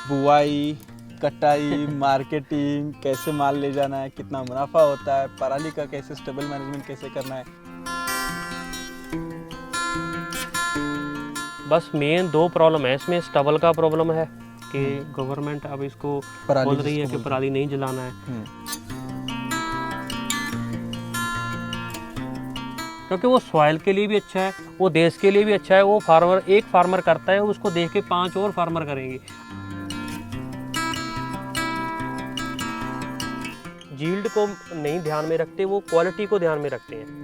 बुआई, कटाई, मार्केटिंग, कैसे माल ले जाना है, कितना मुनाफा होता है, पराली का कैसे स्टेबल मैनेजमेंट कैसे करना है। बस मेन दो प्रॉब्लम है इसमें। स्टबल का प्रॉब्लम है कि गवर्नमेंट अब इसको पराली बोल रही है जिसको कि बोलते पराली नहीं जलाना है, क्योंकि वो सॉइल के लिए भी अच्छा है, वो देश के लिए भी अच्छा है। वो फार्मर, एक फार्मर करता है, उसको देख के 5 और फार्मर करेंगे। यील्ड को नहीं ध्यान में रखते, वो क्वालिटी को ध्यान में रखते हैं।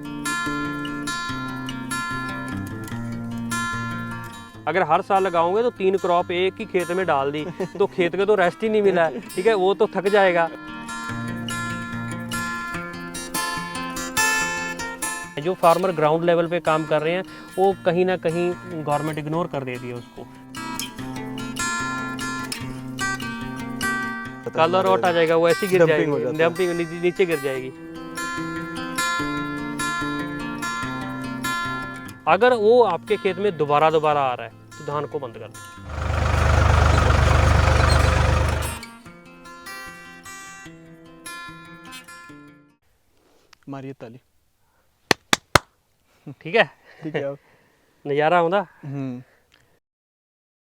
अगर हर साल लगाओगे तो 3 क्रॉप एक ही खेत में डाल दी तो खेत को तो रेस्ट ही नहीं मिला है, ठीक है, वो तो थक जाएगा। जो फार्मर ग्राउंड लेवल पे काम कर रहे हैं वो कहीं ना कहीं गवर्नमेंट इग्नोर कर देती है उसको। कलर रॉट आ जाएगा, वो ऐसे गिर जाएगी, डंपिंग नीचे गिर जाएगी। अगर वो आपके खेत में दोबारा आ रहा है तो धान को बंद कर दो। मारिए ताली। ठीक है, ठीक है। नज़ारा आउंदा।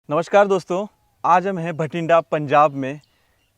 नमस्कार दोस्तों, आज हम हैं भटिंडा पंजाब में।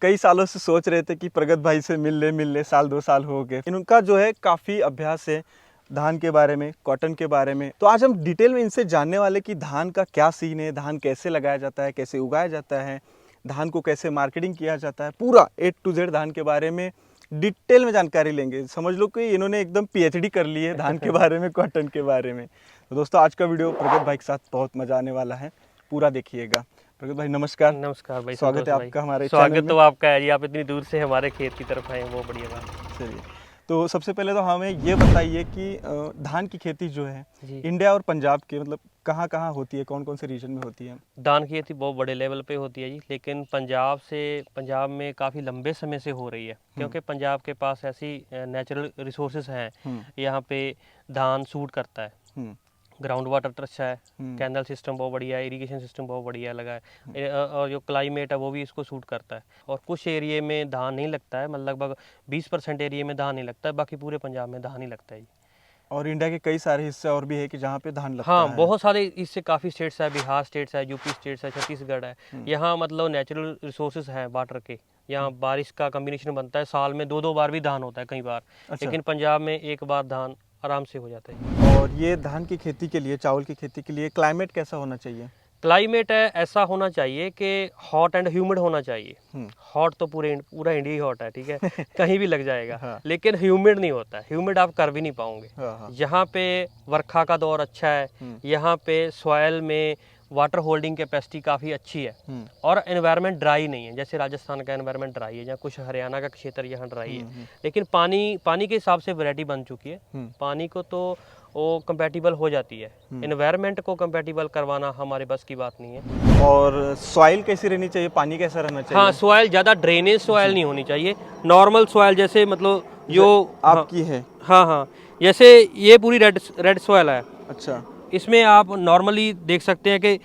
कई सालों से सोच रहे थे कि प्रगत भाई से मिल ले, साल 2 साल हो गए। इनका जो है काफ़ी अभ्यास है धान के बारे में, कॉटन के बारे में। तो आज हम डिटेल में इनसे जानने वाले कि धान का क्या सीन है, धान कैसे लगाया जाता है, कैसे उगाया जाता है, धान को कैसे मार्केटिंग किया जाता है, पूरा A to Z धान के बारे में डिटेल में जानकारी लेंगे। समझ लो कि इन्होंने एकदम PhD कर ली है धान के बारे में, कॉटन के बारे में। तो दोस्तों आज का वीडियो प्रगत भाई के साथ बहुत मजा आने वाला है, पूरा देखिएगा। प्रगत भाई नमस्कार। नमस्कार भाई, स्वागत है आपका हमारे स्वागत चैनल तो में। आपका है जी, आप इतनी दूर से हमारे खेत की तरफ आए, वो बढ़िया बात। चलिए, तो सबसे पहले तो हमें ये बताइए कि धान की खेती जो है जी, इंडिया और पंजाब के मतलब कहाँ कहाँ होती है, कौन कौन से रीजन में होती है। धान की खेती बहुत बड़े लेवल पे होती है जी, लेकिन पंजाब में काफ़ी लंबे समय से हो रही है, क्योंकि पंजाब के पास ऐसी नेचुरल रिसोर्सेज हैं। यहाँ पे धान सूट करता है, ग्राउंड वाटर अच्छा है, कैनल सिस्टम बहुत बढ़िया है, इरिगेशन सिस्टम बहुत बढ़िया लगा है, और जो क्लाइमेट है वो भी इसको सूट करता है। और कुछ एरिए में धान नहीं लगता है, मतलब लगभग 20% एरिए में धान नहीं लगता है, बाकी पूरे पंजाब में धान ही लगता है जी। और इंडिया के कई सारे हिस्से और भी है कि जहाँ पे धान लगता हाँ, है। बहुत सारे इससे काफ़ी स्टेट्स है, बिहार स्टेट्स है, यूपी स्टेट्स है, छत्तीसगढ़ है। यहाँ मतलब नेचुरल रिसोर्सेज हैं वाटर के, यहाँ बारिश का कम्बिनेशन बनता है, साल में 2-2 बार भी धान होता है कई बार। अच्छा। लेकिन पंजाब में एक बार धान आराम से हो जाता है। और ये धान की खेती के लिए, चावल की खेती के लिए क्लाइमेट कैसा होना चाहिए। क्लाइमेट है ऐसा होना चाहिए कि हॉट एंड ह्यूमिड होना चाहिए। हॉट तो पूरा इंडिया ही हॉट है, ठीक है, कहीं भी लग जाएगा। हाँ। लेकिन ह्यूमिड नहीं होता है, ह्यूमिड आप कर भी नहीं पाओगे। हाँ। यहाँ पे वर्षा का दौर अच्छा है, यहाँ पे सॉयल में वाटर होल्डिंग कैपेसिटी काफ़ी अच्छी है, और एनवायरनमेंट ड्राई नहीं है। जैसे राजस्थान का एनवायरनमेंट ड्राई है, या कुछ हरियाणा का क्षेत्र यहाँ ड्राई है, लेकिन पानी के हिसाब से वैरायटी बन चुकी है। पानी को तो वो कंपैटिबल हो जाती है, एनवायरनमेंट को कंपैटिबल करवाना हमारे बस की बात नहीं है। और सॉइल कैसी रहनी चाहिए, पानी कैसा रहना चाहिए। हाँ, सॉइल ज़्यादा ड्रेनेज सॉइल नहीं होनी चाहिए, नॉर्मल सॉइल, जैसे मतलब जो आपकी है। हाँ, जैसे ये पूरी रेड सॉइल है। अच्छा। इसमें आप नॉर्मली देख सकते हैं कि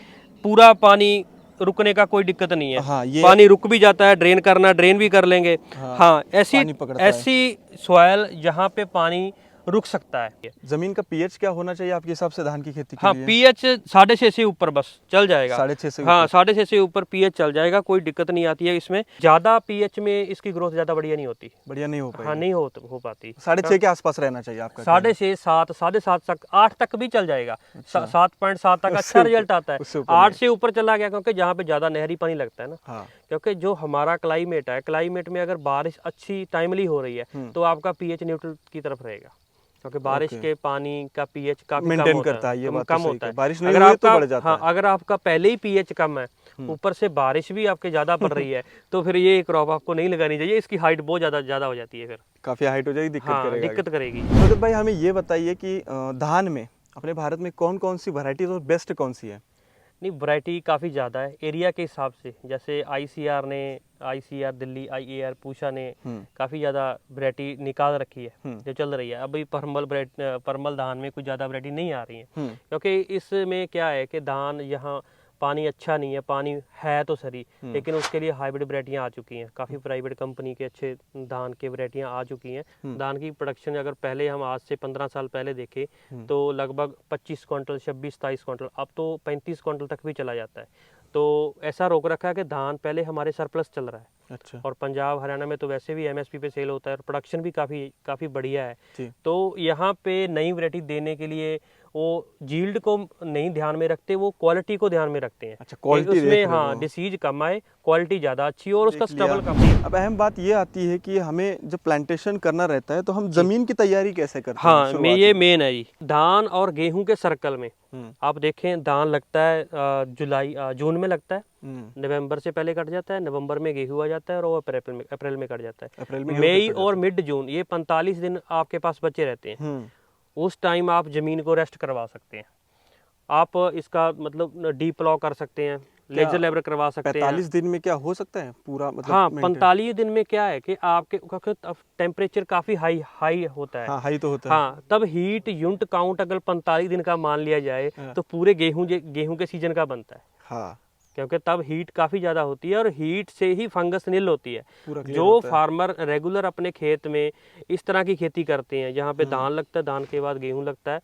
पूरा पानी रुकने का कोई दिक्कत नहीं है। हाँ, ये पानी रुक भी जाता है, ड्रेन करना ड्रेन भी कर लेंगे। हाँ, ऐसी सॉइल जहाँ पे पानी रुक सकता है। जमीन का पीएच क्या होना चाहिए आपके हिसाब से धान की खेती के हाँ, लिए। पीएच 6.5 से ऊपर बस चल जाएगा। 6.5 से हाँ, 6.5 से ऊपर पीएच चल जाएगा, कोई दिक्कत नहीं आती है इसमें। ज़्यादा पीएच में इसकी ग्रोथ ज़्यादा बढ़िया नहीं होती, बढ़िया नहीं हो पाएगी। हाँ, नहीं हो पाती। 6.5 के आसपास रहना चाहिए आपका। 6.5, 7, 7.5 तक, 8 तक भी चल जाएगा। 7.7 तक अच्छा रिजल्ट आता है। 8 से ऊपर चला गया, क्योंकि जहाँ पे ज़्यादा नहरी पानी लगता है ना। हाँ। क्योंकि जो हमारा क्लाइमेट है, क्लाइमेट में अगर बारिश अच्छी टाइमली हो रही है तो आपका पीएच न्यूट्रल की तरफ रहेगा, क्योंकि बारिश के पानी का पीएच काफी मेंटेन करता है, ये बात कम तो होता है। बारिश नहीं हुई तो बढ़ जाता है। अगर आपका पहले ही पीएच कम है, ऊपर से बारिश भी आपके ज्यादा पड़ रही है, तो फिर ये क्रॉप आपको नहीं लगानी चाहिए। इसकी हाइट बहुत ज्यादा हो जाती है, फिर काफी हाइट हो जाएगी, दिक्कत करेगी। तो भाई हमें ये बताइए कि धान में अपने भारत में कौन कौन सी वैरायटी और बेस्ट कौन सी है। नहीं, वैरायटी काफ़ी ज़्यादा है एरिया के हिसाब से। जैसे आईसीआर दिल्ली, आईएआर पूषा ने काफ़ी ज़्यादा वैरायटी निकाल रखी है जो चल रही है। अभी परमल धान में कुछ ज़्यादा वैरायटी नहीं आ रही है, क्योंकि इसमें क्या है कि धान यहाँ पानी अच्छा नहीं है, पानी है तो सही, लेकिन उसके लिए हाइब्रिड वैरायटियाँ आ चुकी हैं। काफ़ी प्राइवेट कंपनी के अच्छे धान के वैरायटियाँ आ चुकी हैं। धान की प्रोडक्शन अगर पहले हम आज से 15 साल पहले देखें तो लगभग 25 क्विंटल, 26-27 क्विंटल, अब तो 35 क्विंटल तक भी चला जाता है। तो ऐसा रोक रखा है कि धान पहले हमारे सरप्लस चल रहा है। अच्छा। और पंजाब हरियाणा में तो वैसे भी एमएसपी पे सेल होता है और प्रोडक्शन भी काफ़ी बढ़िया है। तो यहाँ पे नई वैरायटी देने के लिए वो जील्ड को नहीं ध्यान में रखते, वो क्वालिटी को ध्यान में रखते हैं। अच्छा, क्वालिटी उसमें हाँ डिसीज कम आए, क्वालिटी ज़्यादा अच्छी हो और उसका स्टबल कम हो। अब अहम बात ये आती है कि हमें जब प्लांटेशन करना रहता है तो हम जमीन की तैयारी कैसे करते हैं? हाँ, ये मेन है जी। धान और गेहूं के सर्कल में आप देखें, धान लगता है जून में लगता है, नवंबर से पहले कट जाता है, नवंबर में गेहूं आ जाता है और वो अप्रैल में कट जाता है। मई और मिड जून ये 45 दिन आपके पास बचे रहते हैं। उस टाइम आप जमीन को रेस्ट करवा सकते हैं। आप इसका मतलब डीप प्लॉ कर सकते हैं, लेजर लेबर करवा सकते हैं। 45 दिन में क्या हो सकता है पूरा मतलब? हाँ, 45 दिन में क्या है कि आपके टेम्परेचर काफी हाई होता है। हाँ, हाई तो होता है। हाँ, तब हीट यूनिट काउंट अगर 45 दिन का मान लिया जाए तो पूरे गेहूं के सीजन का बनता है। हाँ, क्योंकि तब हीट काफी ज्यादा होती है और हीट से ही फंगस निल होती है। जो फार्मर रेगुलर अपने खेत में इस तरह की खेती करते हैं, जहाँ पे धान लगता है, धान के बाद गेहूं लगता है,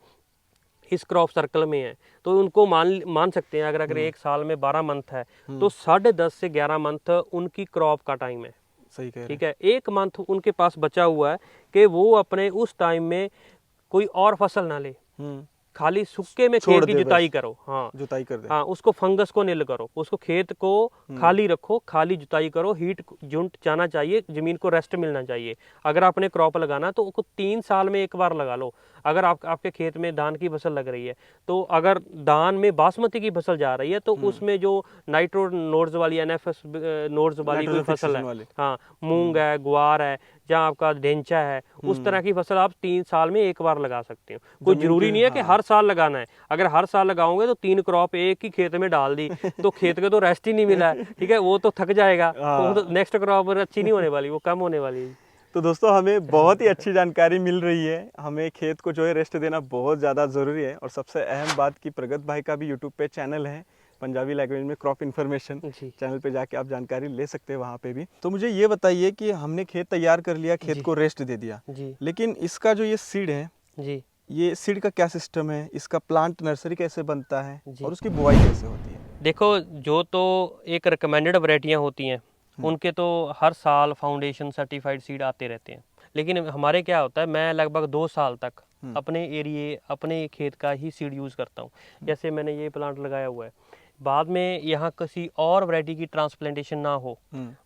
इस क्रॉप सर्कल में है, तो उनको मान सकते हैं अगर एक साल में 12 मंथ है तो 10.5 से 11 मंथ उनकी क्रॉप का टाइम है। सही कह रहे हैं। ठीक है, एक मंथ उनके पास बचा हुआ है कि वो अपने उस टाइम में कोई और फसल ना ले, खाली सूखे में खेत की जुताई करो। हाँ, जुताई कर दे। हाँ, उसको फंगस को निल करो, उसको खेत को खाली रखो, खाली जुताई करो, हीट यूनिट जाना चाहिए, जमीन को रेस्ट मिलना चाहिए। अगर आपने क्रॉप लगाना तो उसको 3 साल में एक बार लगा लो। अगर आपके खेत में धान की फसल लग रही है तो अगर धान में बासमती की फसल जा रही है तो उसमें जो नाइट्रो नोड्स वाली NFS नोड्स वाली कोई फसल है, हाँ, मूंग है, ग्वार है, जहाँ आपका ढेंचा है, उस तरह की फसल आप 3 साल में एक बार लगा सकते हो। कोई जरूरी नहीं है कि हर साल लगाना है। अगर हर साल लगाओगे तो 3 क्रॉप एक ही खेत में डाल दी तो खेत को तो रेस्ट ही नहीं मिला है। ठीक है, वो तो थक जाएगा, तो नेक्स्ट क्रॉप अच्छी नहीं होने वाली, वो कम होने वाली है। तो दोस्तों, हमें बहुत ही अच्छी जानकारी मिल रही है। हमें खेत को जो है रेस्ट देना बहुत ज़्यादा ज़रूरी है। और सबसे अहम बात कि प्रगत भाई का भी यूट्यूब पे चैनल है, पंजाबी लैंग्वेज में क्रॉप इन्फॉर्मेशन चैनल पे जाके आप जानकारी ले सकते हैं वहाँ पे भी। तो मुझे ये बताइए कि हमने खेत तैयार कर लिया, खेत को रेस्ट दे दिया, लेकिन इसका जो ये सीड है जी, ये सीड का क्या सिस्टम है, इसका प्लांट नर्सरी कैसे बनता है और उसकी बुआई कैसे होती है? देखो, जो तो एक रिकमेंडेड वैरायटियाँ होती हैं उनके तो हर साल फाउंडेशन सर्टिफाइड सीड आते रहते हैं, लेकिन हमारे क्या होता है, मैं लगभग 2 साल तक अपने एरिए, अपने खेत का ही सीड यूज़ करता हूँ। जैसे मैंने ये प्लांट लगाया हुआ है, बाद में यहाँ किसी और वैरायटी की ट्रांसप्लांटेशन ना हो,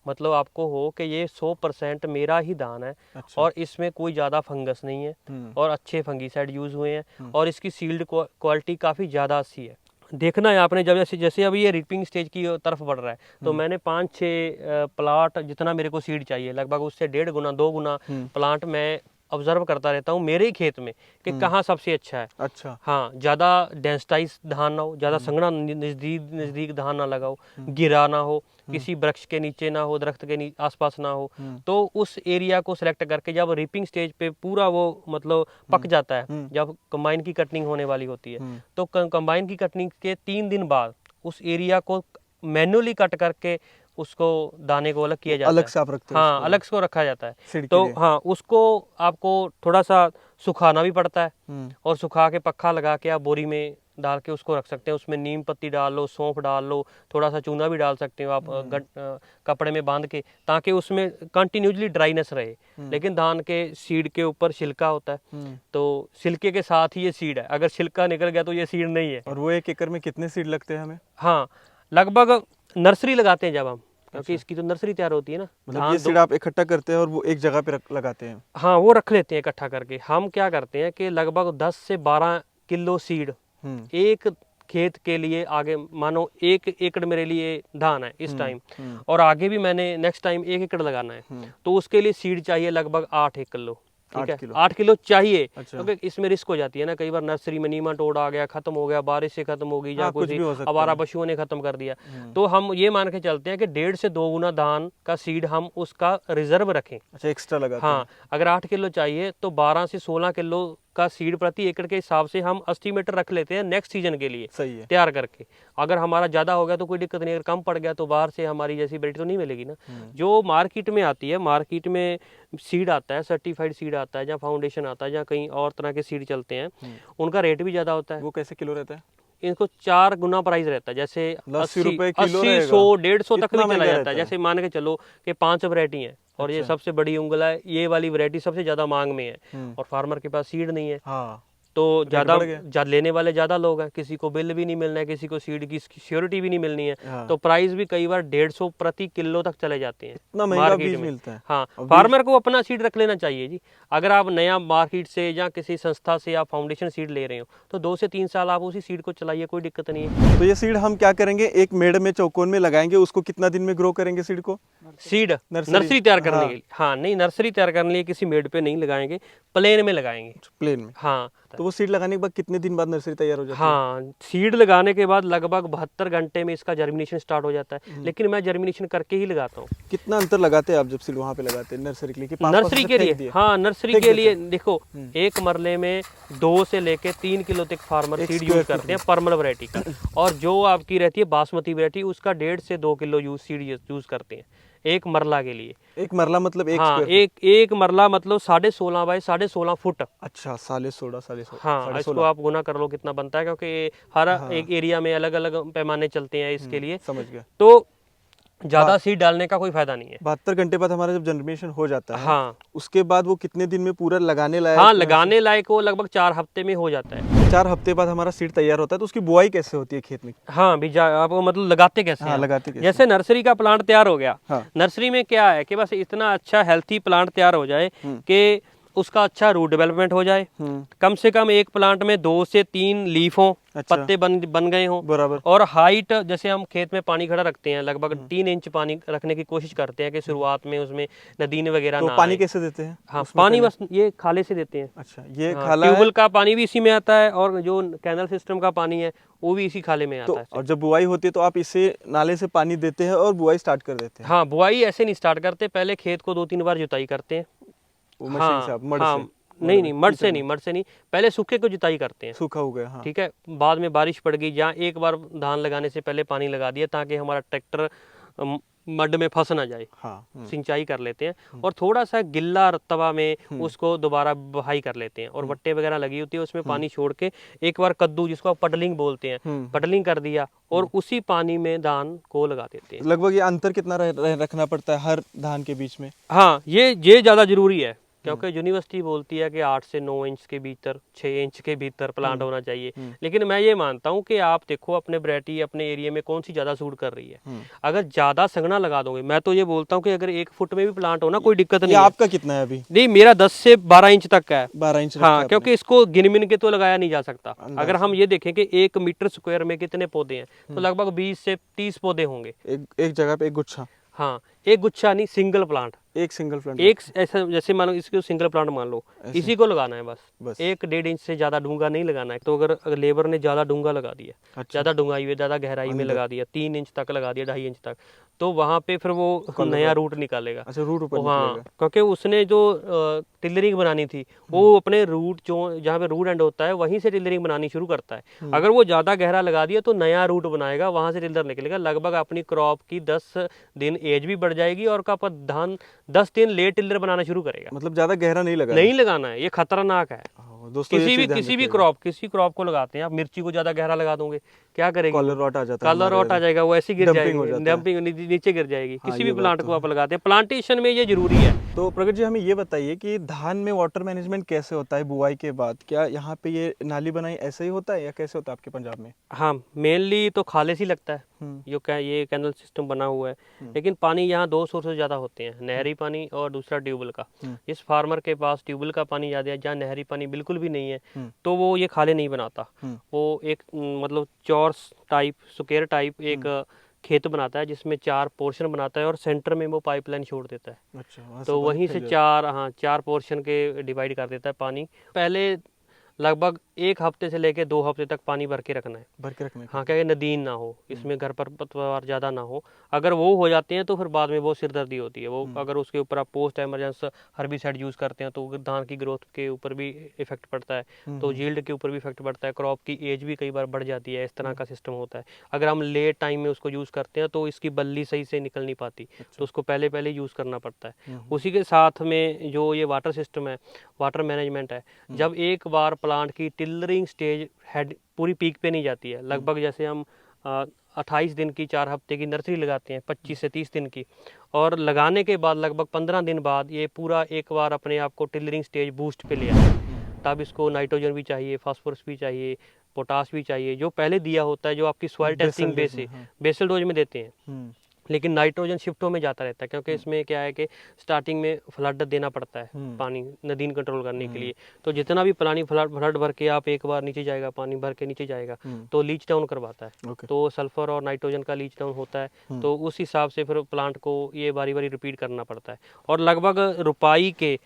मतलब आपको हो कि ये 100% मेरा ही धान है। अच्छा। और इसमें कोई ज़्यादा फंगस नहीं है और अच्छे फंगीसाइड यूज़ हुए हैं और इसकी सील्ड क्वालिटी काफ़ी ज़्यादा अच्छी है। देखना है आपने, जब जैसे अभी ये रिपिंग स्टेज की तरफ बढ़ रहा है तो मैंने 5-6 प्लाट जितना मेरे को सीड चाहिए, लगभग उससे 1.5 गुना 2 गुना प्लांट मैं ऑब्जर्व करता रहता हूँ मेरे ही खेत में कि कहाँ सबसे अच्छा है। अच्छा, हाँ, ज़्यादा डेंसिटाइज धान ना हो, ज़्यादा संघना नज़दीक धान ना लगाओ, गिरा ना हो, किसी वृक्ष के नीचे ना हो, दरख्त के आसपास ना हो। तो उस एरिया को सिलेक्ट करके जब रिपिंग स्टेज पे पूरा वो मतलब पक जाता है, जब कंबाइन की कटिंग होने वाली होती है, तो कंबाइन की कटिंग के 3 दिन बाद उस एरिया को मैन्युअली कट करके उसको दाने को अलग किया जाता है, अलग से आप रखते हैं? हाँ, अलग से रखा जाता है। तो हाँ, उसको आपको थोड़ा सा सुखाना भी पड़ता है और सुखा के पक्का लगा के आप बोरी में डाल के उसको रख सकते हैं। उसमें नीम पत्ती डाल लो, सौंफ डाल लो, थोड़ा सा चूना भी डाल सकते हो आप कपड़े में बांध के, ताकि उसमें कंटिन्यूसली ड्राइनेस रहे। लेकिन धान के सीड के ऊपर छिलका होता है, तो छिलके के साथ ही ये सीड है, अगर छिलका निकल गया तो ये सीड नहीं है। और वो 1 एकड़ में कितने सीड लगते हैं हमें? हाँ, लगभग नर्सरी लगाते हैं जब हम, क्योंकि इसकी तो नर्सरी तैयार होती है ना। मतलब ये सीड आप इकट्ठा करते हैं और वो एक जगह पे लगाते हैं? हाँ, वो रख लेते हैं इकट्ठा करके। हम क्या करते हैं कि लगभग 10 से 12 किलो सीड एक खेत के लिए, आगे मानो 1 एकड़ मेरे लिए धान है इस टाइम, और आगे भी मैंने नेक्स्ट टाइम 1 एकड़ लगाना है, तो उसके लिए सीड चाहिए लगभग 8 किलो। ठीक है, 8 किलो चाहिए। अच्छा। क्योंकि इसमें रिस्क हो जाती है ना, कई बार नर्सरी में नीमाटोड आ गया, खत्म हो गया, बारिश से खत्म हो गई, या कुछ आवारा पशुओं ने खत्म कर दिया, तो हम ये मान के चलते हैं कि 1.5 से 2 गुना धान का सीड हम उसका रिजर्व रखें। अच्छा, एक्स्ट्रा लगा। हाँ, अगर 8 किलो चाहिए तो 12 से 16 किलो का सीड प्रति एकड़ के हिसाब से हम एस्टिमेटर रख लेते हैं नेक्स्ट सीजन के लिए सही है। तैयार करके। अगर हमारा ज़्यादा हो गया तो कोई दिक्कत नहीं, अगर कम पड़ गया तो बाहर से हमारी जैसी वैरायटी तो नहीं मिलेगी ना। जो मार्केट में आती है, मार्केट में सीड आता है, सर्टिफाइड सीड आता है, जहाँ फाउंडेशन आता है, जहाँ कहीं और तरह के सीड चलते हैं, उनका रेट भी ज़्यादा होता है। वो कैसे किलो रहता है? इनको 4 गुना प्राइस रहता है, जैसे 80 रुपए 80, किलो 100, 150 तक इतना भी चला महंगा जाता रहता है। है। जैसे मान के चलो कि 5 वैरायटी है और ये अच्छा। सबसे बड़ी उंगल है, ये वाली वैरायटी सबसे ज्यादा मांग में है और फार्मर के पास सीड नहीं है, हाँ, तो बढ़ गया। लेने वाले ज़्यादा लोग हैं, किसी को बिल भी नहीं मिलना है, किसी को सीड की श्योरिटी भी नहीं मिलनी है, हाँ। तो प्राइस भी कई बार 150 प्रति किलो तक चले जाते हैं इतना महंगा मार्केट बीज में। मिलता है। हाँ, और फार्मर को अपना सीड रख लेना चाहिए जी। अगर आप नया मार्केट से या किसी संस्था से आप फाउंडेशन सीड ले रहे हो तो 2 से 3 साल आप उसी सीड को चलाइए, कोई दिक्कत नहीं है। तो ये सीड हम क्या करेंगे, एक मेड़ में चौकोन में लगाएंगे, उसको कितना दिन में ग्रो करेंगे सीड को? सीड नर्सरी तैयार करने के लिए, हाँ नहीं, नर्सरी तैयार करने के लिए किसी मेड पे नहीं लगाएंगे, प्लेन में लगाएंगे। प्लेन में? हाँ। तो वो सीड लगाने के बाद कितने दिन बाद नर्सरी तैयार हो जाती है? हाँ, सीड लगाने के बाद लगभग 72 घंटे में इसका जर्मिनेशन स्टार्ट हो जाता है, लेकिन मैं जर्मिनेशन करके ही लगाता हूँ। कितना अंतर लगाते हैं आप जब सीड वहाँ पे लगाते हैं नर्सरी के लिए? कि पास-पास नर्सरी से के फेंक लिए, दिए? हाँ नर्सरी फेंक के देते लिए देखो, एक मरले में 2 से लेके 3 किलो तक फार्मर एक सीड स्क्वायर यूज करते हैं परमल वैरायटी का, और जो आपकी रहती है बासमती वैरायटी उसका 1.5 से 2 किलो सीड यूज करते हैं एक मरला के लिए। एक मरला मतलब एक हाँ, स्क्वायर? एक मरला मतलब 16.5 बाय 16.5 फुट। अच्छा, 16.5 हाँ, 16.5 इसको आप गुना कर लो कितना बनता है, क्योंकि हर एक एरिया में अलग अलग पैमाने चलते हैं इसके लिए। समझ गया। तो ज्यादा सीड डालने का कोई फायदा नहीं है। 72 घंटे बाद हमारा जब जर्मिनेशन हो जाता है, हाँ, उसके बाद वो कितने दिन में पूरा लगाने लायक? हाँ लगाने लायक वो लगभग 4 हफ्ते में हो जाता है। 4 हफ्ते बाद हमारा सीड तैयार होता है, तो उसकी बुआई कैसे होती है खेत में? हाँ बीजा आप मतलब लगाते कैसे हाँ, हैं? लगाते कैसे? जैसे नर्सरी का प्लांट तैयार हो गया, हाँ। नर्सरी में क्या है कि बस इतना अच्छा हेल्थी प्लांट तैयार हो जाए कि उसका अच्छा रूट डेवलपमेंट हो जाए, कम से कम एक प्लांट में 2 से 3 लीफ हो, अच्छा। पत्ते बन गए हों, बराबर। और हाइट, जैसे हम खेत में पानी खड़ा रखते हैं लगभग 3 इंच पानी रखने की कोशिश करते हैं कि शुरुआत में उसमें नदीन वगैरह तो ना पानी आए। कैसे देते हैं? हाँ, उसमें पानी पहले? बस ये खाले से देते हैं। अच्छा, ये हाँ, खाला है। ट्यूबवेल का पानी भी इसी में आता है और जो कैनल सिस्टम का पानी है वो भी इसी खाले में तो आता है। और जब बुआई होती है तो आप इसे नाले से पानी देते हैं और बुआई स्टार्ट कर देते हैं? हाँ, बुआई ऐसे नहीं स्टार्ट करते, पहले खेत को 2-3 बार जुताई करते हैं। वो मशीन से, आप मड हाँ, से? नहीं मड से नहीं, पहले सूखे को जुताई करते हैं। सूखा हो गया, हाँ। ठीक है, बाद में बारिश पड़ गई, जहाँ एक बार धान लगाने से पहले पानी लगा दिया ताकि हमारा ट्रैक्टर मड में फंस ना जाए। हाँ। सिंचाई कर लेते हैं और थोड़ा सा गिल्ला रतबा में उसको दोबारा बहाई कर लेते हैं, और वट्टे वगैरह लगी होती है उसमें पानी छोड़ के एक बार कद्दू, जिसको आप पटलिंग बोलते हैं, पटलिंग कर दिया और उसी पानी में धान को लगा देते हैं। लगभग ये अंतर कितना रखना पड़ता है हर धान के बीच में? हाँ, ये ज़्यादा जरूरी है, क्योंकि यूनिवर्सिटी बोलती है कि 8 से 9 इंच के भीतर, 6 इंच के भीतर प्लांट होना चाहिए, लेकिन मैं ये मानता हूँ कि आप देखो अपने वैरायटी, अपने एरिया में कौन सी ज़्यादा सूट कर रही है। अगर ज़्यादा संघना लगा दोगे, मैं तो ये बोलता हूँ कि अगर 1 फुट में भी प्लांट हो ना, कोई दिक्कत नहीं है। आपका कितना है अभी? नहीं, मेरा 10 से 12 इंच तक का है। 12 इंच रखा है हाँ, आपने? क्योंकि इसको गिन मिन के तो लगाया नहीं जा सकता। अगर हम ये देखें कि 1 मीटर स्क्वायर में कितने पौधे हैं, तो लगभग 20 से 30 पौधे होंगे एक जगह पे एक गुच्छा? हाँ, एक गुच्छा नहीं, सिंगल प्लांट, एक सिंगल प्लांट? एक ऐसा, जैसे मानो इसको सिंगल प्लांट मान लो, इसी को लगाना है बस। बस 1-1.5 इंच से ज्यादा डूंगा नहीं लगाना है। तो अगर लेबर ने ज्यादा डूंगा लगा दिया, अच्छा। ज्यादा डूंगाई में, ज्यादा गहराई में लगा दिया, 3 इंच तक लगा दिया, 2.5 इंच तक, तो वहां पे फिर वो नया रूट निकालेगा। अच्छा, रूट ऊपर हाँ, निकलेगा। क्योंकि उसने जो टिलरिंग बनानी थी, वो अपने रूट, जो जहाँ पे रूट एंड होता है वहीं से टिलरिंग बनानी शुरू करता है। अगर वो ज्यादा गहरा लगा दिया तो नया रूट बनाएगा, वहां से टिलर निकलेगा। लगभग अपनी क्रॉप की 10 दिन एज भी बढ़ जाएगी और का धान 10 दिन लेट टिलर बनाना शुरू करेगा। मतलब ज्यादा गहरा नहीं लगा? नहीं लगाना है, ये खतरनाक है। दोस्तों, किसी भी क्रॉप को लगाते हैं आप, मिर्ची को ज्यादा गहरा लगा दोगे क्या करेगी? कलर रॉट आ जाता है, कलर रॉट आ जाएगा, वो ऐसी गिर डंपिंग हो जाएगी, जाता है। डंपिंग नीचे गिर जाएगी। हाँ, किसी ये भी बात प्लांट तो को आप लगाते हैं, प्लांटेशन में ये जरूरी है। तो प्रगट जी, हमें ये बताइए कि धान में वाटर मैनेजमेंट कैसे होता है बुआई के बाद? क्या यहाँ पे ये नाली बनाई ऐसे ही होता है या कैसे होता है आपके पंजाब में? हाँ, मेनली तो खाले से ही लगता है, ये कैनल सिस्टम बना हुआ है, लेकिन पानी यहाँ 2 सोर्स से ज़्यादा होते हैं, नहरी पानी और दूसरा ट्यूबवेल का। जिस फार्मर के पास ट्यूबवेल का पानी ज़्यादा है, जहाँ नहरी पानी बिल्कुल भी नहीं है, तो वो ये खाले नहीं बनाता। वो एक मतलब चौरस टाइप, स्क्वायर टाइप एक खेत बनाता है, जिसमें 4 पोर्शन बनाता है और सेंटर में वो पाइपलाइन छोड़ देता है। अच्छा, तो वहीं से 4 पोर्शन के डिवाइड कर देता है पानी। पहले लगभग 1 हफ्ते से लेकर 2 हफ्ते तक पानी भर के रखना है। भर के रखने हाँ, क्या है, नदीन ना हो, इसमें घर पर पतवार ज़्यादा ना हो। अगर वो हो जाते हैं तो फिर बाद में बहुत सिरदर्दी होती है। वो अगर उसके ऊपर आप पोस्ट एमरजेंस हर्बिसाइड यूज़ करते हैं तो धान की ग्रोथ के ऊपर भी इफेक्ट पड़ता है, तो यील्ड के ऊपर भी इफेक्ट पड़ता है, क्रॉप की एज भी कई बार बढ़ जाती है। इस तरह का सिस्टम होता है। अगर हम लेट टाइम में उसको यूज़ करते हैं तो इसकी बल्ली सही से निकल नहीं पाती, तो उसको पहले पहले यूज़ करना पड़ता है। उसी के साथ में जो ये वाटर सिस्टम है, वाटर मैनेजमेंट है, जब एक बार प्लांट की टिलरिंग स्टेज हेड पूरी पीक पे नहीं जाती है, लगभग जैसे हम 28 दिन की 4 हफ्ते की नर्सरी लगाते हैं, 25 से 30 दिन की, और लगाने के बाद लगभग 15 दिन बाद ये पूरा एक बार अपने आप को टिलरिंग स्टेज बूस्ट पे ले आए, तब इसको नाइट्रोजन भी चाहिए, फास्फोरस भी चाहिए, पोटास भी चाहिए, जो पहले दिया होता है, जो आपकी सॉइल टेस्टिंग बेस है, बेसल डोज में देते हैं। लेकिन नाइट्रोजन शिफ्टों में जाता रहता है, क्योंकि इसमें क्या है कि स्टार्टिंग में फ्लड देना पड़ता है पानी नदीन कंट्रोल करने के लिए। तो जितना भी पानी फ्लड भर के आप एक बार नीचे जाएगा, पानी भर के नीचे जाएगा, तो लीच डाउन करवाता है। तो सल्फर और नाइट्रोजन का लीच डाउन होता है, तो उस हिसाब से फिर प्लांट को ये बारी बारी रिपीट करना पड़ता है। और लगभग रुपाई के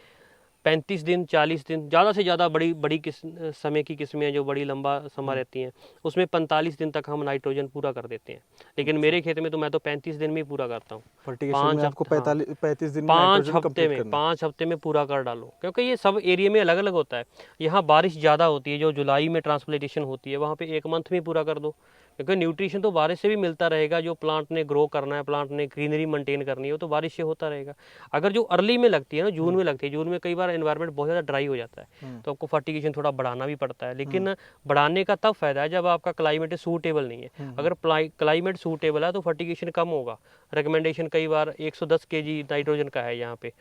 35 दिन 40 दिन, ज़्यादा से ज़्यादा बड़ी बड़ी समय की किस्में जो बड़ी लंबा समय रहती हैं, उसमें 45 दिन तक हम नाइट्रोजन पूरा कर देते हैं। लेकिन मेरे खेत में तो मैं तो 35 दिन में ही पूरा करता हूँ। 35 दिन में 5 हफ्ते में 5 हफ्ते में पूरा कर डालो, क्योंकि ये सब एरिया में अलग अलग होता है। यहाँ बारिश ज़्यादा होती है, जो जुलाई में ट्रांसप्लांटेशन होती है, वहाँ पे 1 मंथ में पूरा कर दो, क्योंकि न्यूट्रिशन तो बारिश से भी मिलता रहेगा। जो प्लांट ने ग्रो करना है, प्लांट ने ग्रीनरी मेंटेन करनी है, वो तो बारिश से होता रहेगा। अगर जो अर्ली में लगती है ना, जून में लगती है, जून में कई बार एनवायरनमेंट बहुत ज़्यादा ड्राई हो जाता है, तो आपको फर्टिगेशन थोड़ा बढ़ाना भी पड़ता है। लेकिन बढ़ाने का तब फायदा है जब आपका क्लाइमेट सूटेबल नहीं है। अगर क्लाइमेट सूटेबल है तो फर्टिगेशन कम होगा। रिकमेंडेशन कई बार 110 kg नाइट्रोजन का है यहाँ पे,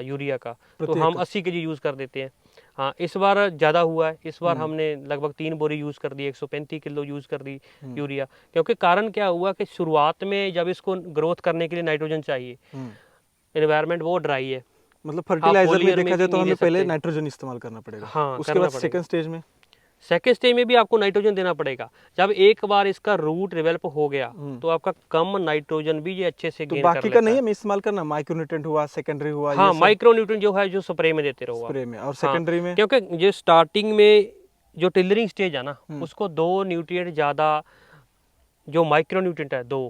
यूरिया का, तो हम 80 kg यूज़ कर देते हैं। हाँ, इस बार ज़्यादा हुआ है, इस बार हमने लगभग 3 बोरी यूज़ कर दी, 135 किलो यूज़ कर दी यूरिया। क्योंकि कारण क्या हुआ कि शुरुआत में जब इसको ग्रोथ करने के लिए नाइट्रोजन चाहिए, एनवायरनमेंट वो ड्राई है, मतलब फर्टिलाइजर में देखा जाए तो हमें पहले नाइट्रोजन इस्तेमाल करना पड़ेगा। हाँ, उसके बाद सेकंड स्टेज में भी आपको नाइट्रोजन देना पड़ेगा। जब एक बार इसका रूट डेवलप हो गया तो आपका कम नाइट्रोजन भी ये अच्छे से गेन कर लेता है। बाकी का नहीं है इस्तेमाल करना, माइक्रोन्यूट्रेंट हुआ, सेकेंडरी हुआ। हाँ, माइक्रोन्यूट्रेंट जो है, जो स्प्रे में देते रहो स्प्रे में, और सेकेंडरी में, क्योंकि जो स्टार्टिंग में जो टिलरिंग स्टेज है ना, उसको 2 न्यूट्रिएंट ज़्यादा, जो माइक्रोन्यूट्रेंट है 2,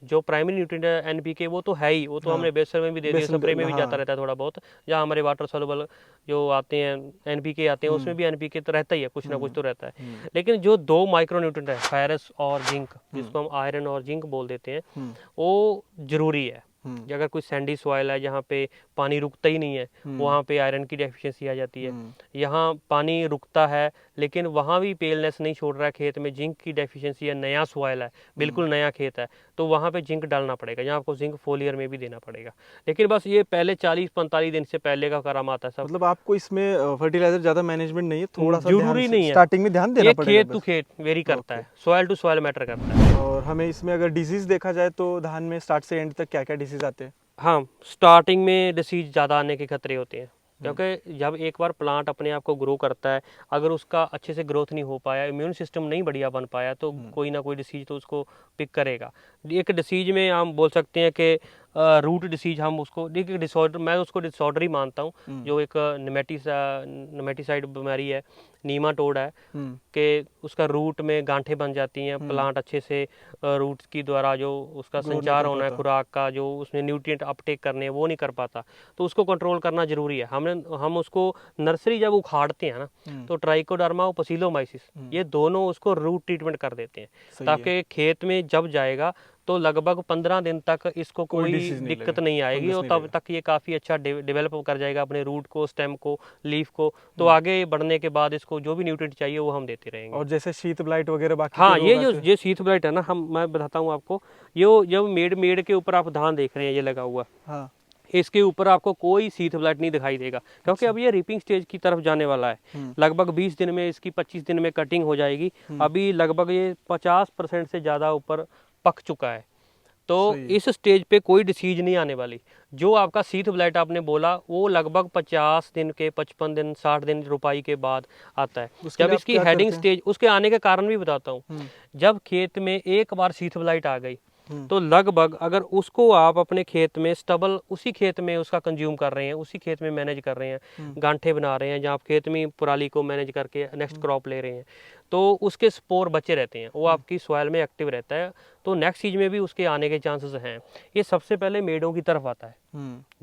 जो प्राइमरी न्यूट्रिएंट है एनपीके, वो तो है ही, वो तो हमने बेसल में भी दे दिया, स्प्रे में भी जाता रहता है थोड़ा बहुत। जहाँ हमारे वाटर सॉल्युबल जो आते हैं एनपीके आते हैं, उसमें भी एनपीके तो रहता ही है, कुछ ना कुछ तो रहता है। लेकिन जो 2 माइक्रोन्यूट्रिएंट है, फेरस और जिंक, जिसको हम आयरन और जिंक बोल देते हैं, वो जरूरी है। अगर कोई सैंडी सॉइल है जहाँ पे पानी रुकता ही नहीं है, वहाँ पे आयरन की डेफिशिएंसी आ जाती है। यहाँ पानी रुकता है लेकिन वहाँ भी पेलनेस नहीं छोड़ रहा है खेत में, जिंक की डेफिशिएंसी है, नया सॉइल है, बिल्कुल नया खेत है, तो वहाँ पे जिंक डालना पड़ेगा, जहाँ आपको जिंक फोलियर में भी देना पड़ेगा। लेकिन बस ये पहले 40-45 दिन से पहले का काम आता है सब। मतलब आपको इसमें फर्टिलाइजर ज्यादा मैनेजमेंट नहीं है, थोड़ा सा जरूरी नहीं है, स्टार्टिंग में ध्यान देना पड़ेगा। खेत टू खेत वेरी करता है, सॉइल टू सॉइल मैटर करता है। और हमें इसमें अगर डिजीज देखा जाए तो धान में स्टार्ट से एंड तक क्या क्या डिजीज आते हैं? हाँ, स्टार्टिंग में डिसीज ज़्यादा आने के खतरे होते हैं, क्योंकि जब एक बार प्लांट अपने आप को ग्रो करता है, अगर उसका अच्छे से ग्रोथ नहीं हो पाया, इम्यून सिस्टम नहीं बढ़िया बन पाया, तो कोई ना कोई डिसीज तो उसको पिक करेगा। एक डिसीज में हम बोल सकते हैं कि रूट डिसीज, हम उसको देखिए डिसऑर्डर, मैं उसको डिसऑर्डर ही मानता हूँ, जो एक नेमेटिसाइड बीमारी है, नीमाटोड है, कि उसका रूट में गांठें बन जाती हैं, प्लांट अच्छे से रूट्स की द्वारा जो उसका संचार होना है खुराक का, जो उसमें न्यूट्रिएंट अपटेक करने हैं, वो नहीं कर पाता, तो उसको कंट्रोल करना जरूरी है। हम उसको नर्सरी जब उखाड़ते हैं ना, तो ट्राइकोडर्मा और पसीलोमाइसिस, ये दोनों उसको रूट ट्रीटमेंट कर देते हैं, ताकि खेत में जब जाएगा तो लगभग 15 दिन तक इसको कोई दिक्कत नहीं आएगी, और तब तक ये काफ़ी अच्छा डेवलप कर जाएगा अपने रूट को, स्टेम को, लीफ को, तो आगे बढ़ने के बाद इसको जो भी न्यूट्रिएंट चाहिए वो हम देते रहेंगे। और जैसे शीत ब्लाइट वगैरह बाकी, हाँ, ये शीत ब्लाइट है ना, मैं बताता हूँ आपको, ये जब मेड के ऊपर आप धान देख रहे हैं, ये लगा हुआ, हाँ, इसके ऊपर आपको कोई शीत ब्लाइट नहीं दिखाई देगा, क्योंकि अब ये रीपिंग स्टेज की तरफ जाने वाला है। लगभग 20 दिन में इसकी 25 दिन में कटिंग हो जाएगी। अभी लगभग ये 50% से ज़्यादा ऊपर पक चुका है, तो इस स्टेज पे कोई डिसीज नहीं आने वाली। जो आपका शीत ब्लाइट आपने बोला, वो लगभग 50 दिन के 55 दिन 60 दिन रुपाई के बाद आता है, जब इसकी हेडिंग स्टेज। उसके आने के कारण भी बताता हूँ। जब खेत में एक बार शीत ब्लाइट आ गई, तो लगभग अगर उसको आप अपने खेत में स्टबल उसी खेत में उसका कंज्यूम कर रहे हैं, उसी खेत में मैनेज कर रहे हैं, गांठे बना रहे हैं, जहाँ आप खेत में पराली को मैनेज करके नेक्स्ट क्रॉप ले रहे हैं, तो उसके स्पोर बचे रहते हैं, वो आपकी सॉइल में एक्टिव रहता है, तो नेक्स्ट सीज में भी उसके आने के चांसेस हैं। ये सबसे पहले मेड़ों की तरफ आता है,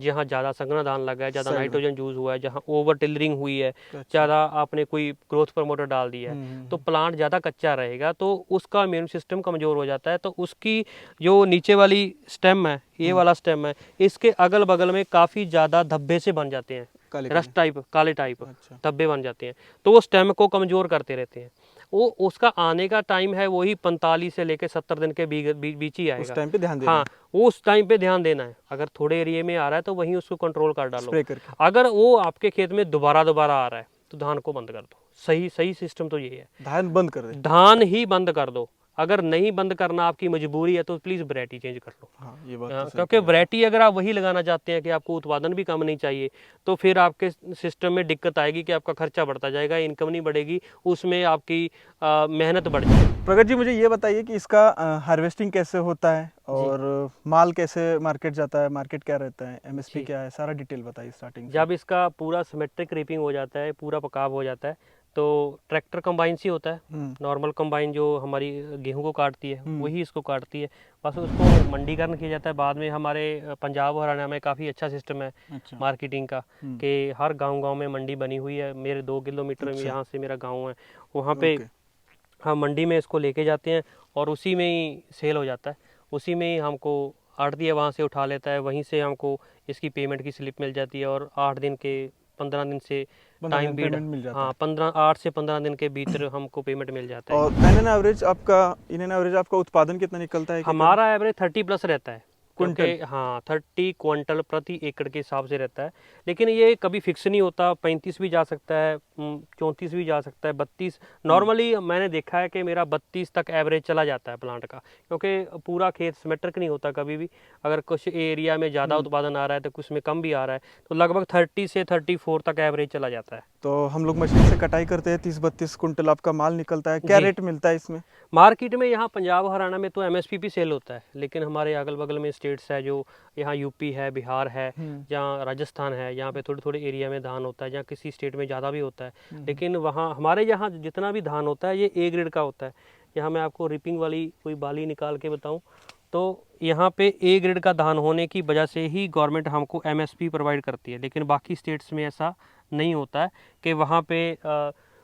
जहाँ ज़्यादा संघना धान लगा है, ज़्यादा नाइट्रोजन यूज हुआ है, जहाँ ओवर टिलरिंग हुई है, ज़्यादा आपने कोई ग्रोथ प्रमोटर डाल दिया है, तो प्लांट ज़्यादा कच्चा रहेगा, तो उसका इम्यून सिस्टम कमज़ोर हो जाता है, तो उसकी जो नीचे वाली स्टेम है, ये वाला स्टेम है, इसके अगल बगल में काफ़ी ज़्यादा धब्बे से बन जाते हैं, रस्ट टाइप, काले टाइप धब्बे बन जाते हैं, तो वो स्टेम को कमज़ोर करते रहते हैं। वो उसका आने का टाइम है वही 45 से लेकर 70 दिन के बीच ही आएगा। उस टाइम पे ध्यान देना हाँ, वो उस टाइम पे ध्यान देना है। अगर थोड़े एरिया में आ रहा है तो वहीं उसको कंट्रोल कर डालो। स्प्रे करके। अगर वो आपके खेत में दोबारा आ रहा है तो धान को बंद कर दो। सही सिस्टम तो ये है, धान बंद कर दे, धान ही बंद कर दो। अगर नहीं बंद करना आपकी मजबूरी है तो प्लीज़ वैरायटी चेंज कर लो। हाँ, ये बात तो क्योंकि वैरायटी अगर आप वही लगाना चाहते हैं कि आपको उत्पादन भी कम नहीं चाहिए, तो फिर आपके सिस्टम में दिक्कत आएगी कि आपका खर्चा बढ़ता जाएगा, इनकम नहीं बढ़ेगी, उसमें आपकी मेहनत बढ़ जाएगी। प्रगत जी, मुझे ये बताइए कि इसका हार्वेस्टिंग कैसे होता है और माल कैसे मार्केट जाता है, मार्केट क्या रहता है, एमएसपी क्या है, सारा डिटेल बताइए स्टार्टिंग से। जब इसका पूरा सिमेट्रिक रीपिंग हो जाता है, पूरा पकाव हो जाता है, तो ट्रैक्टर कंबाइन से होता है। नॉर्मल कंबाइन जो हमारी गेहूं को काटती है वही इसको काटती है, बस उसको मंडीकरण किया जाता है। बाद में हमारे पंजाब हरियाणा में काफ़ी अच्छा सिस्टम है मार्केटिंग का, कि हर गांव में मंडी बनी हुई है। मेरे 2 किलोमीटर में यहाँ से मेरा गांव है, वहाँ पे हम मंडी में इसको लेके जाते हैं और उसी में ही सेल हो जाता है। उसी में ही हमको आढ़ती है वहाँ से उठा लेता है, वहीं से हमको इसकी पेमेंट की स्लिप मिल जाती है और 8 दिन के 15 दिन से टाइम पीरियड मिल जाता है। हाँ, 8 से 15 दिन के भीतर हमको पेमेंट मिल जाता है। और इन एन एवरेज आपका उत्पादन कितना निकलता है? हमारा एवरेज 30+ रहता है क्विंटल। हाँ, 30 क्विंटल प्रति एकड़ के हिसाब से रहता है, लेकिन ये कभी फिक्स नहीं होता। 35 भी जा सकता है, 34 भी जा सकता है, 32। नॉर्मली मैंने देखा है कि मेरा 32 तक एवरेज चला जाता है प्लांट का, क्योंकि पूरा खेत सिमेट्रिक नहीं होता कभी भी। अगर कुछ एरिया में ज़्यादा उत्पादन आ रहा है तो कुछ में कम भी आ रहा है, तो लगभग 30 से 34 तक एवरेज चला जाता है। तो हम लोग मशीन से कटाई करते हैं, 30-32 कुंटल आपका माल निकलता है। क्या रेट मिलता है इसमें मार्केट में? यहाँ पंजाब हरियाणा में तो एमएसपी पे सेल होता है, लेकिन हमारे अगल बगल में स्टेट्स है, जो यहाँ यूपी है, बिहार है, जहाँ राजस्थान है, यहाँ पे थोड़े थोड़े एरिया में धान होता है, जहाँ किसी स्टेट में ज़्यादा भी होता है। लेकिन वहाँ हमारे यहाँ जितना भी धान होता है ये ए ग्रेड का होता है। यहाँ मैं आपको रिपिंग वाली कोई बाली निकाल के बताऊँ तो यहाँ पे ए ग्रेड का धान होने की वजह से ही गवर्नमेंट हमको एमएसपी प्रोवाइड करती है, लेकिन बाकी स्टेट्स में ऐसा नहीं होता है कि वहाँ पे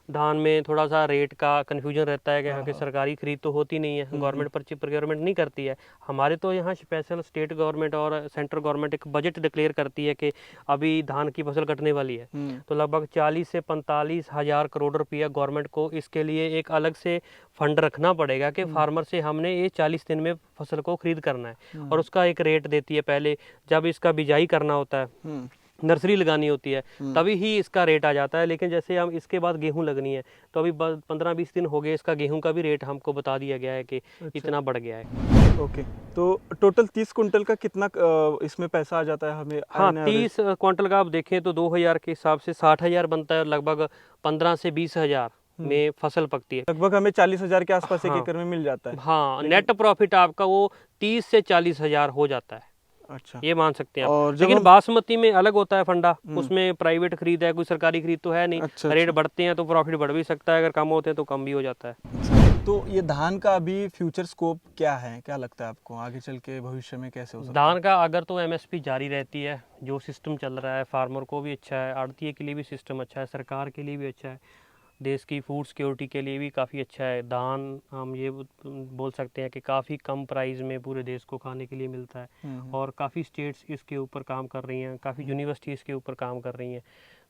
धान में थोड़ा सा रेट का कन्फ्यूजन रहता है कि यहाँ की सरकारी खरीद तो होती नहीं है, गवर्नमेंट प्रोक्योरमेंट नहीं करती है। हमारे तो यहाँ स्पेशल स्टेट गवर्नमेंट और सेंट्रल गवर्नमेंट एक बजट डिक्लेयर करती है कि अभी धान की फसल कटने वाली है, तो लगभग 40 से 45 हज़ार करोड़ रुपया गवर्नमेंट को इसके लिए एक अलग से फंड रखना पड़ेगा कि फार्मर से हमने ये 40 दिन में फसल को खरीद करना है, और उसका एक रेट देती है। पहले जब इसका बिजाई करना होता है, नर्सरी लगानी होती है, तभी ही इसका रेट आ जाता है। लेकिन जैसे हम इसके बाद गेहूं लगनी है, तो अभी 15-20 दिन हो गए, इसका गेहूं का भी रेट हमको बता दिया गया है कि इतना बढ़ गया है। ओके, तो टोटल 30 कुंटल का कितना इसमें पैसा आ जाता है हमें? हाँ, 30 क्विंटल का आप देखें तो 2000 के हिसाब से 60,000 बनता है, और लगभग 15 से 20,000 में फसल पकती है। लगभग हमें 40,000 के आसपास एक एकड़ में मिल जाता है। हाँ, नेट प्रॉफिट आपका वो 30 से 40,000 हो जाता है। अच्छा, ये मान सकते हैं आप। लेकिन बासमती में अलग होता है फंडा, उसमें प्राइवेट खरीद है, कोई सरकारी खरीद तो है नहीं। रेट बढ़ते हैं तो प्रॉफिट बढ़ भी सकता है, अगर कम होते हैं तो कम भी हो जाता है। तो ये धान का अभी फ्यूचर स्कोप क्या है, क्या लगता है आपको आगे चल के भविष्य में कैसे हो सकता है? धान का अगर तो एमएसपी जारी रहती है, जो सिस्टम चल रहा है, फार्मर को भी अच्छा है, आड़तिये के लिए भी सिस्टम अच्छा है, सरकार के लिए भी अच्छा है, देश की फूड सिक्योरिटी के लिए भी काफ़ी अच्छा है। धान हम ये बोल सकते हैं कि काफ़ी कम प्राइस में पूरे देश को खाने के लिए मिलता है, और काफ़ी स्टेट्स इसके ऊपर काम कर रही हैं, काफ़ी यूनिवर्सिटी इसके ऊपर काम कर रही हैं।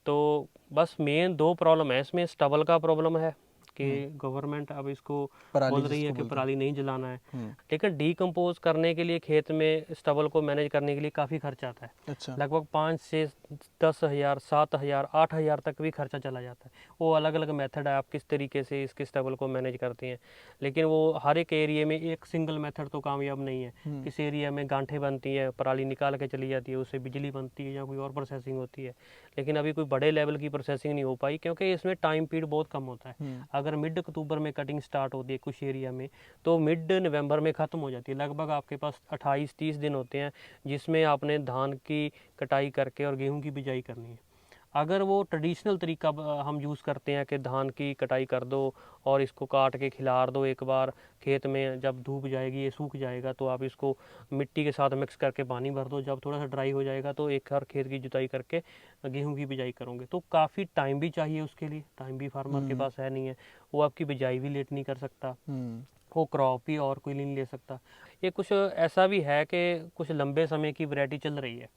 तो बस मेन 2 प्रॉब्लम है इसमें। स्टबल का प्रॉब्लम है कि गवर्नमेंट अब इसको बोल रही है कि पराली नहीं जलाना है, लेकिन डीकम्पोज करने के लिए खेत में स्टबल को मैनेज करने के लिए काफ़ी खर्चा आता है। अच्छा। लगभग 5 से 10,000, 7,000, 8,000 तक भी खर्चा चला जाता है। वो अलग अलग मेथड है, आप किस तरीके से इसके स्टबल को मैनेज करते हैं, लेकिन वो हर एक एरिया में एक सिंगल मेथड तो कामयाब नहीं है। किस एरिया में गांठें बनती हैं, पराली निकाल के चली जाती है, उससे बिजली बनती है या कोई और प्रोसेसिंग होती है, लेकिन अभी कोई बड़े लेवल की प्रोसेसिंग नहीं हो पाई, क्योंकि इसमें टाइम पीरियड बहुत कम होता है। अगर अगर मिड अक्टूबर में कटिंग स्टार्ट होती है कुछ एरिया में, तो मिड नवंबर में ख़त्म हो जाती है। लगभग आपके पास 28-30 दिन होते हैं जिसमें आपने धान की कटाई करके और गेहूं की बिजाई करनी है। अगर वो ट्रेडिशनल तरीका हम यूज़ करते हैं कि धान की कटाई कर दो और इसको काट के खिलार दो एक बार खेत में, जब धूप जाएगी ये सूख जाएगा तो आप इसको मिट्टी के साथ मिक्स करके पानी भर दो, जब थोड़ा सा ड्राई हो जाएगा तो एक हर खेत की जुताई करके गेहूं की बिजाई करोगे, तो काफ़ी टाइम भी चाहिए उसके लिए। टाइम भी फार्मर के पास है नहीं है, वो आपकी बिजाई भी लेट नहीं कर सकता, वो क्रॉप ही और कोई नहीं ले सकता। ये कुछ ऐसा भी है कि कुछ लंबे समय की वैरायटी चल रही है,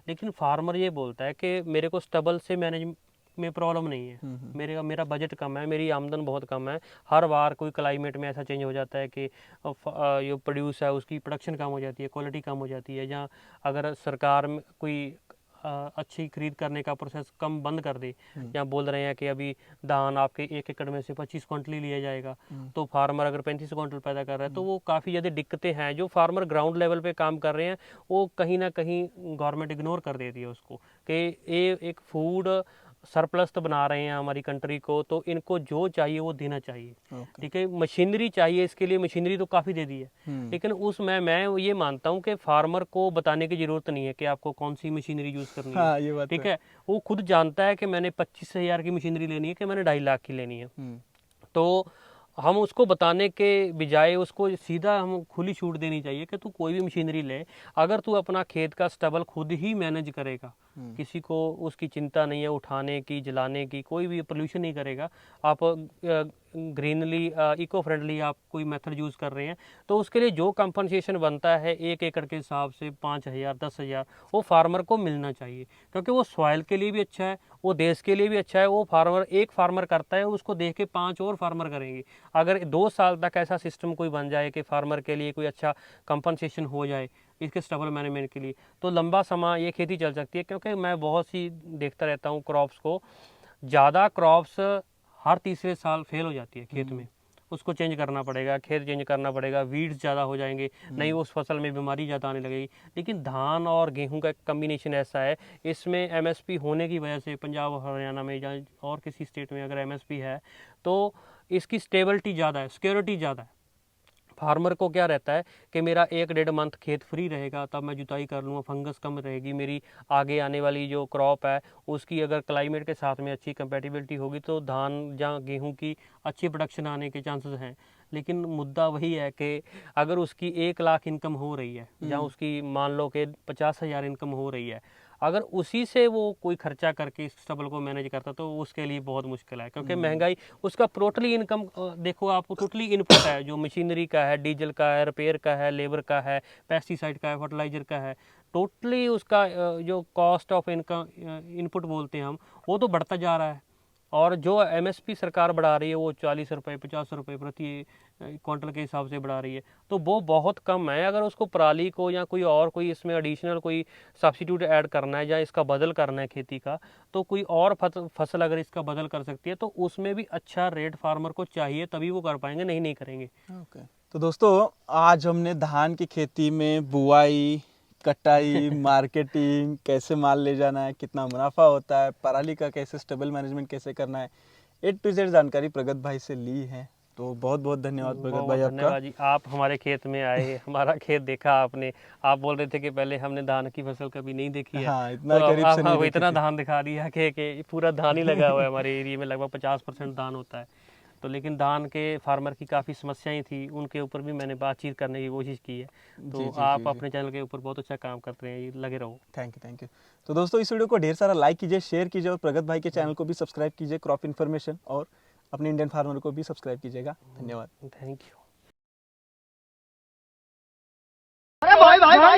लेकिन फार्मर ये बोलता है कि मेरे को स्टबल से मैनेज में प्रॉब्लम नहीं है, मेरा बजट कम है, मेरी आमदन बहुत कम है, हर बार कोई क्लाइमेट में ऐसा चेंज हो जाता है कि जो प्रोड्यूस है उसकी प्रोडक्शन कम हो जाती है, क्वालिटी कम हो जाती है, या अगर सरकार में कोई अच्छी खरीद करने का प्रोसेस कम बंद कर दे, या बोल रहे हैं कि अभी धान आपके 1 एकड़ में से 25 क्विंटल ही लिया जाएगा, तो फार्मर अगर 35 क्विंटल पैदा कर रहा है तो वो काफ़ी ज़्यादा दिक्कतें हैं। जो फार्मर ग्राउंड लेवल पे काम कर रहे हैं वो कहीं ना कहीं गवर्नमेंट इग्नोर कर देती है उसको, कि ये एक फूड सरप्लस तो बना रहे हैं हमारी कंट्री को, तो इनको जो चाहिए वो देना चाहिए। ठीक है, मशीनरी चाहिए, इसके लिए मशीनरी तो काफ़ी दे दी है, लेकिन उसमें मैं ये मानता हूँ कि फार्मर को बताने की ज़रूरत नहीं है कि आपको कौन सी मशीनरी यूज़ करनी है। हाँ, ये बात ठीक है, वो खुद जानता है कि मैंने 25,000 की मशीनरी लेनी है कि मैंने 2.5 लाख की लेनी है। तो हम उसको बताने के बजाय उसको सीधा हम खुली छूट देनी चाहिए कि तू कोई भी मशीनरी ले, अगर तू अपना खेत का स्टबल खुद ही मैनेज करेगा, किसी को उसकी चिंता नहीं है उठाने की, जलाने की, कोई भी पोल्यूशन नहीं करेगा, आप ग्रीनली इको फ्रेंडली आप कोई मेथड यूज़ कर रहे हैं, तो उसके लिए जो कंपनसेशन बनता है 1 एकड़ के हिसाब से 5,000 10,000 वो फार्मर को मिलना चाहिए, क्योंकि वो सॉइल के लिए भी अच्छा है, वो देश के लिए भी अच्छा है। वो फार्मर एक फार्मर करता है, उसको देख के 5 और फार्मर करेंगे। अगर 2 साल तक ऐसा सिस्टम कोई बन जाए कि फार्मर के लिए कोई अच्छा कंपनसेशन हो जाए इसके स्टबल मैनेजमेंट के लिए, तो लंबा समय ये खेती चल सकती है। क्योंकि मैं बहुत सी देखता रहता हूँ क्रॉप्स को, ज़्यादा क्रॉप्स हर तीसरे साल फेल हो जाती है खेत में, उसको चेंज करना पड़ेगा, खेत चेंज करना पड़ेगा, वीड्स ज़्यादा हो जाएंगे, नहीं उस फसल में बीमारी ज़्यादा आने लगेगी। लेकिन धान और गेहूं का कम्बिनेशन ऐसा है, इसमें एमएसपी होने की वजह से पंजाब हरियाणा में या और किसी स्टेट में अगर एमएसपी है तो इसकी स्टेबिलिटी ज़्यादा है, सिक्योरिटी ज़्यादा है। फार्मर को क्या रहता है कि मेरा 1-1.5 मंथ खेत फ्री रहेगा, तब मैं जुताई कर लूँगा, फंगस कम रहेगी, मेरी आगे आने वाली जो क्रॉप है उसकी अगर क्लाइमेट के साथ में अच्छी कंपेटिबिलिटी होगी तो धान या गेहूं की अच्छी प्रोडक्शन आने के चांसेस हैं। लेकिन मुद्दा वही है कि अगर उसकी 1 लाख इनकम हो रही है या उसकी मान लो कि 50,000 इनकम हो रही है, अगर उसी से वो कोई खर्चा करके इस स्टबल को मैनेज करता तो उसके लिए बहुत मुश्किल है, क्योंकि महंगाई उसका टोटली इनकम देखो आप, टोटली इनपुट है, जो मशीनरी का है, डीजल का है, रिपेयर का है, लेबर का है, पेस्टिसाइड का है, फर्टिलाइजर का है, टोटली उसका जो कॉस्ट ऑफ इनकम इनपुट बोलते हैं हम, वो तो बढ़ता जा रहा है। और जो एमएसपी सरकार बढ़ा रही है वो 40 रुपये 50 रुपये प्रति क्विंटल के हिसाब से बढ़ा रही है, तो वो बहुत कम है। अगर उसको पराली को या कोई और कोई इसमें एडिशनल कोई सब्सिट्यूट ऐड करना है या इसका बदल करना है खेती का, तो कोई और फसल अगर इसका बदल कर सकती है तो उसमें भी अच्छा रेट फार्मर को चाहिए, तभी वो कर पाएंगे, नहीं करेंगे। तो दोस्तों, आज हमने धान की खेती में बुआई, कटाई, मार्केटिंग, कैसे माल ले जाना है, कितना मुनाफा होता है, पराली का कैसे स्टेबल मैनेजमेंट कैसे करना है, A to Z जानकारी प्रगत भाई से ली है। तो बहुत बहुत धन्यवाद प्रगत भाई आपका। धन्यवाद जी, आप हमारे खेत में आए, हमारा खेत देखा आपने। आप बोल रहे थे कि पहले हमने धान की फसल कभी नहीं देखी है, हाँ, इतना तो करीब से नहीं देखी इतना थी। धान दिखा दिया कि पूरा धान ही लगा हुआ है हमारे एरिया में, लगभग 50% धान होता है। तो लेकिन धान के फार्मर की काफ़ी समस्याएं थी, उनके ऊपर भी मैंने बातचीत करने की कोशिश की है। तो आप अपने चैनल के ऊपर बहुत अच्छा काम करते हैं, लगे रहो। Thank you. तो दोस्तों, इस वीडियो को ढेर सारा लाइक कीजिए, शेयर कीजिए और प्रगत भाई के चैनल को भी सब्सक्राइब कीजिए, क्रॉप इन्फॉर्मेशन, और अपने इंडियन फार्मर को भी सब्सक्राइब कीजिएगा। धन्यवाद। Thank you. अरे भाई